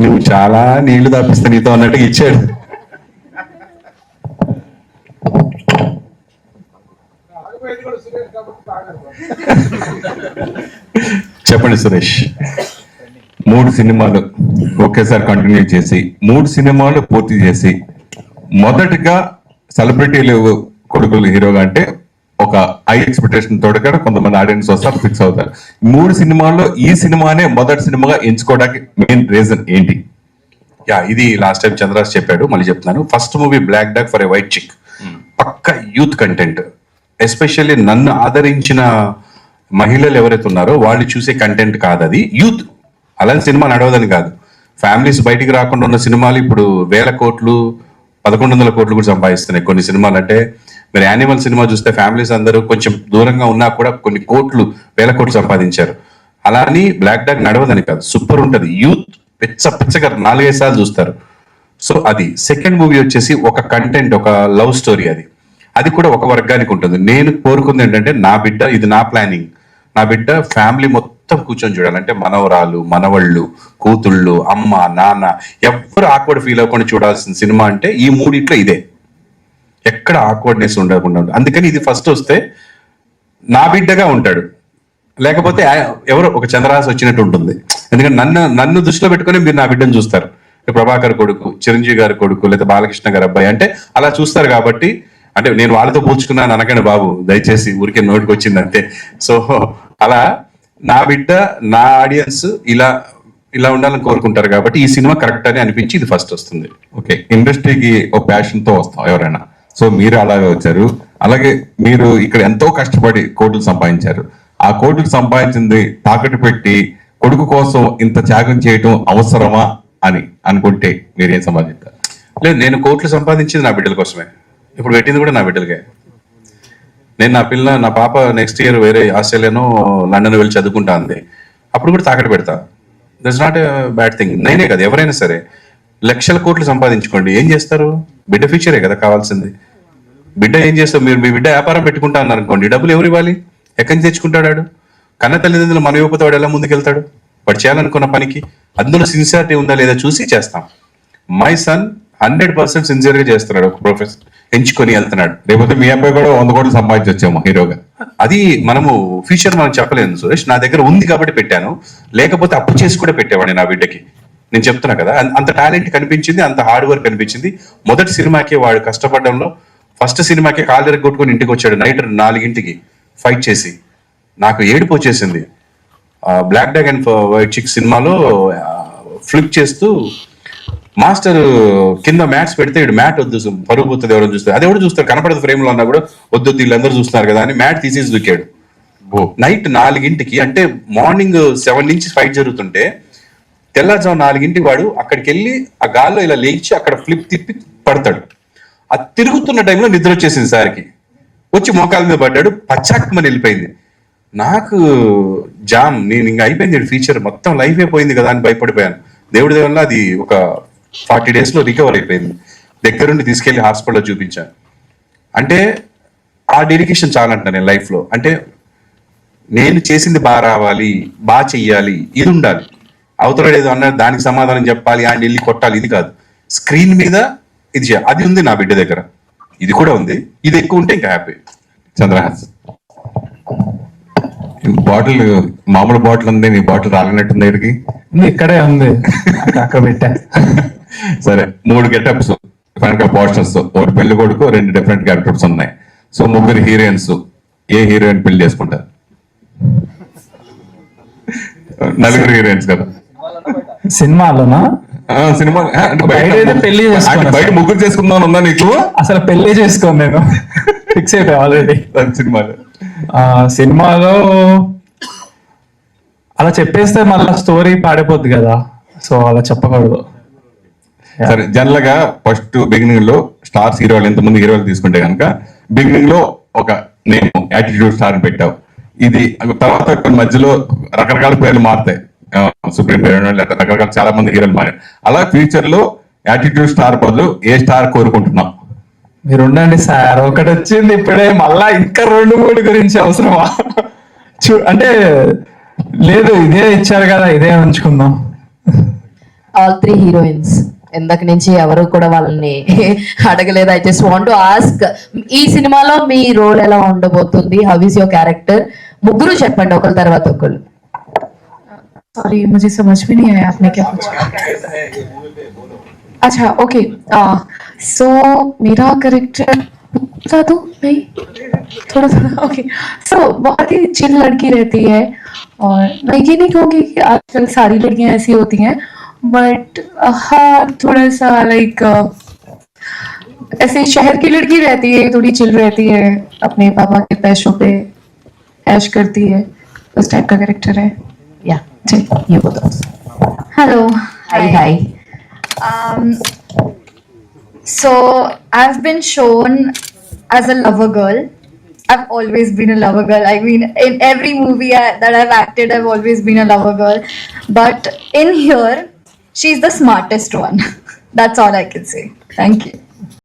నువ్వు చాలా నీళ్లు తప్పిస్తా నీతో అన్నట్టు ఇచ్చాడు. చెప్పండి సురేష్. 3 సినిమాలు ఒకేసారి కంటిన్యూ చేసి 3 సినిమాలు పూర్తి చేసి మొదటిగా సెలబ్రిటీలు కొడుకులు హీరోగా అంటే ఒక హై ఎక్స్పెక్టేషన్ తోడుగా కొంతమంది ఆడియన్స్ వస్తారు, ఫిక్స్ అవుతారు. 3 సినిమాల్లో ఈ సినిమానే మొదటి సినిమాగా ఎంచుకోవడానికి మెయిన్ రీజన్ ఏంటి? ఇది లాస్ట్ టైం చంద్రాస్ చెప్పాడు, మళ్ళీ చెప్తున్నాను. First movie black dog for a white chick, పక్క యూత్ కంటెంట్. ఎస్పెషల్లీ నన్ను ఆదరించిన మహిళలు ఎవరైతే ఉన్నారో వాళ్ళు చూసే కంటెంట్ కాదు అది, యూత్. అలాంటి సినిమా నడవదని కాదు, ఫ్యామిలీస్ బయటికి రాకుండా ఉన్న సినిమాలు ఇప్పుడు 1000 కోట్లు 1100 కోట్లు కూడా సంపాదిస్తున్నాయి కొన్ని సినిమాలు. అంటే మీరు యానిమల్ సినిమా చూస్తే ఫ్యామిలీస్ అందరూ కొంచెం దూరంగా ఉన్నా కూడా కొన్ని కోట్లు 1000 కోట్లు సంపాదించారు. అలా అని బ్లాక్ డాగ్ నడవదని కాదు, సూపర్ ఉంటుంది. యూత్ పిచ్చగా 4-5 సార్లు చూస్తారు. సో అది. సెకండ్ మూవీ వచ్చేసి ఒక కంటెంట్, ఒక లవ్ స్టోరీ. అది కూడా ఒక వర్గానికి ఉంటుంది. నేను కోరుకుంది ఏంటంటే నా బిడ్డ, ఇది నా ప్లానింగ్, నా బిడ్డ ఫ్యామిలీ మొత్తం కూర్చొని చూడాలి. అంటే మనవరాలు, మనవళ్ళు, కూతుళ్ళు, అమ్మ, నాన్న ఎవ్వరు ఆక్వర్డ్ ఫీల్ అవ్వకుండా చూడాల్సిన సినిమా అంటే ఈ 3 ఇదే. ఎక్కడ ఆక్వర్డ్నెస్ ఉండకుండా. అందుకని ఇది ఫస్ట్ వస్తే నా బిడ్డగా ఉంటాడు, లేకపోతే ఎవరో ఒక చంద్రహాస్ వచ్చినట్టు ఉంటుంది. ఎందుకంటే నన్ను దృష్టిలో పెట్టుకుని మీరు నా బిడ్డను చూస్తారు. ప్రభాకర్ కొడుకు, చిరంజీవి గారి కొడుకు, లేదా బాలకృష్ణ గారి అబ్బాయి అంటే అలా చూస్తారు. కాబట్టి అంటే నేను వాళ్ళతో పోల్చుకున్నాను అనకండి బాబు, దయచేసి, ఊరికే నోటికి వచ్చింది అంతే. సో అలా నా బిడ్డ, నా ఆడియన్స్ ఇలా ఉండాలని కోరుకుంటారు. కాబట్టి ఈ సినిమా కరెక్ట్ అని అనిపించి ఇది ఫస్ట్ వస్తుంది. ఓకే, ఇండస్ట్రీకి ఒక ప్యాషన్ తో వస్తాం ఎవరైనా. సో మీరు అలాగే వచ్చారు. అలాగే మీరు ఇక్కడ ఎంతో కష్టపడి కోట్లు సంపాదించారు. ఆ కోట్లు సంపాదించింది తాకట్టు పెట్టి కొడుకు కోసం ఇంత త్యాగం చేయటం అవసరమా అని అనుకుంటే మీరేం సంపాదించారు? లేదు, నేను కోట్లు సంపాదించింది నా బిడ్డల కోసమే. ఇప్పుడు పెట్టింది కూడా నా బిడ్డలకే. నేను నా పాప నెక్స్ట్ ఇయర్ వేరే ఆస్ట్రేలియానో లండన్ వెళ్ళి చదువుకుంటా అంది, అప్పుడు కూడా తాకట్టు పెడతా. That's not a bad thing. నేనే కదా, ఎవరైనా సరే లక్షల కోట్లు సంపాదించుకోండి, ఏం చేస్తారు? బిడ్డ ఫ్యూచరే కదా కావాల్సింది. బిడ్డ ఏం చేస్తారు? మీరు మీ బిడ్డ వ్యాపారం పెట్టుకుంటా అన్నారు అనుకోండి, డబ్బులు ఎవరు ఇవ్వాలి? ఎక్కడి నుంచి తెచ్చుకుంటాడు? కన్న తల్లిదండ్రులు మన యువత వాడు ఎలా ముందుకెళ్తాడు? వాడు చేయాలనుకున్న పనికి అందులో సిన్సియారిటీ ఉందా లేదా చూసి చేస్తాం. మై సన్ 100% సిన్సియర్ గా చేస్తున్నాడు, ఒక ప్రొఫెసర్ ఎంచుకొని వెళ్తున్నాడు. లేకపోతే మీ అబ్బాయి కూడా 100 కోట్లు సంపాదించొచ్చేమో హీరోగా. అది మనము ఫ్యూచర్ మనం చెప్పలేదు సురేష్. నా దగ్గర ఉంది కాబట్టి పెట్టాను, లేకపోతే అప్పు చేసి కూడా పెట్టేవాడిని నా బిడ్డకి. నేను చెప్తున్నా కదా, అంత టాలెంట్ కనిపించింది, అంత హార్డ్ వర్క్ కనిపించింది. మొదటి సినిమాకి వాడు కష్టపడడంలో, ఫస్ట్ సినిమాకి కాలు కొట్టుకొని ఇంటికి వచ్చాడు నైట్ 4 ఫైట్ చేసి. నాకు ఏడుపు వచ్చేసింది. బ్లాక్ డాగ్ అండ్ వైట్ చిక్ సినిమాలో ఫ్లిప్ చేస్తూ మాస్టర్ కింద మ్యాట్స్ పెడితే ఇటు మ్యాట్ వద్దు, పరుగు పోతుంది, ఎవరైనా చూస్తారు. అది ఎవరు చూస్తారు? కనపడదు ఫ్రేమ్ లో అన్నా కూడా వద్దు, వీళ్ళందరూ చూస్తున్నారు కదా అని మ్యాట్ తీసేసి దూకాడు. నైట్ 4 అంటే మార్నింగ్ 7 నుంచి ఫైట్ జరుగుతుంటే తెల్లారుజాము 4 వాడు అక్కడికి వెళ్ళి ఆ గాల్లో ఇలా లేచి అక్కడ ఫ్లిప్ తిప్పి పడతాడు. ఆ తిరుగుతున్న టైంలో నిద్ర వచ్చేసింది సార్కి, వచ్చి మోకాల మీద పడ్డాడు, పచ్చాకమని వెళ్ళిపోయింది. నాకు జామ్, నేను ఇంకా అయిపోయింది ఫీచర్, మొత్తం లైఫ్ అయిపోయింది కదా అని భయపడిపోయాను. దేవుడి వల్ల అది ఒక 40 days లో రికవర్ అయిపోయింది. దగ్గరుండి తీసుకెళ్లి హాస్పిటల్లో చూపించాను. అంటే ఆ డెడికేషన్ చాలంట నేను లైఫ్లో. అంటే నేను చేసింది బాగా రావాలి, బాగా చెయ్యాలి, ఇది ఉండాలి. అవతల ఏదో అన్న దానికి సమాధానం చెప్పాలి, ఆయన వెళ్ళి కొట్టాలి, ఇది కాదు. స్క్రీన్ మీద ఇది చేయాలి, అది ఉంది నా బిడ్డ దగ్గర. ఇది కూడా ఉంది, ఇది ఎక్కువ ఉంటే ఇంకా హ్యాపీ. చంద్రహాస్, బాటిల్ మామూలు బాటిల్ ఉంది, నీ బాటిల్ రాలినట్టుంది దగ్గరికి. ఇక్కడే ఉంది, అక్కడ పెట్టా. సరే, 3 గెటప్స్, పోస్టర్స్, ఒకటి పెళ్లి కొడుకు, 2 డిఫరెంట్ క్యారెక్టర్స్ ఉన్నాయి. సో 3 హీరోయిన్స్, ఏ హీరోయిన్ పెళ్లి చేసుకుంటారు? 4 హీరోయిన్స్ కదా సినిమాలోనా? సినిమా పెళ్లి బయట 3 చేసుకుందాం ఉందా నీకు? అసలు పెళ్లి చేసుకోను, నేను ఫిక్స్ అయిపోయా ఆల్రెడీ. సినిమాలో అలా చెప్పేస్తే మళ్ళీ స్టోరీ పాడైపోద్ది కదా, సో అలా చెప్పకూడదు. సరే, జనరల్ గా ఫస్ట్ బిగినింగ్ లో స్టార్స్ హీరోలు, ఎంతమంది హీరోలు తీసుకుంటే కనుక బిగినింగ్ లో ఒక నేమ్ యాటిట్యూడ్ స్టార్ పెట్టావు. ఇది తర్వాత మధ్యలో రకరకాల పేర్లు మారుతాయి, సుప్రీం పేరు, రకరకాల చాలా మంది హీరోలు మారారు. అలా ఫ్యూచర్ లో యాటిట్యూడ్ స్టార్ బదులు ఏ స్టార్ కోరుకుంటున్నాం? మీరు ఉండండి సార్, ఒకటి వచ్చింది ఇప్పుడే, మళ్ళా ఇంకా 2-3 గురించి అవసరమా? అంటే లేదు, ఇదే ఇచ్చారు కదా, ఇదే ఉంచుకుందాం. All 3 heroines. ఇందాక నుంచి ఎవరు కూడా వాళ్ళని అడగలేదు. I just want to ask, ఈ సినిమాలో మీ రోల్ ఎలా ఉండబోతుంది? How is your character? ముగ్గురు చెప్పండి ఒకరి తర్వాత ఒకరు. सॉरी मुझे समझ में नहीं आया आपने क्या पूछा. अच्छा ओके, सो मेरा करेक्टर बता दो नहीं थोड़ा थोड़ा ओके. सो बहुत ही चिल लड़की रहती है और मैं ये नहीं कहूँगी कि आजकल सारी लड़कियां ऐसी होती हैं, बट हाँ थोड़ा सा लाइक ऐसे शहर की लड़की रहती है, थोड़ी चिल रहती है, अपने पापा के पैसों पे ऐश करती है, उस टाइप का कैरेक्टर है. యా, जी. You both. Hello. Hi. So I've been shown as a lover girl. I've always been a lover girl. I mean, in every movie that I've acted, I've always been a lover girl. But in here, she's the smartest one. That's all I can say. Thank you.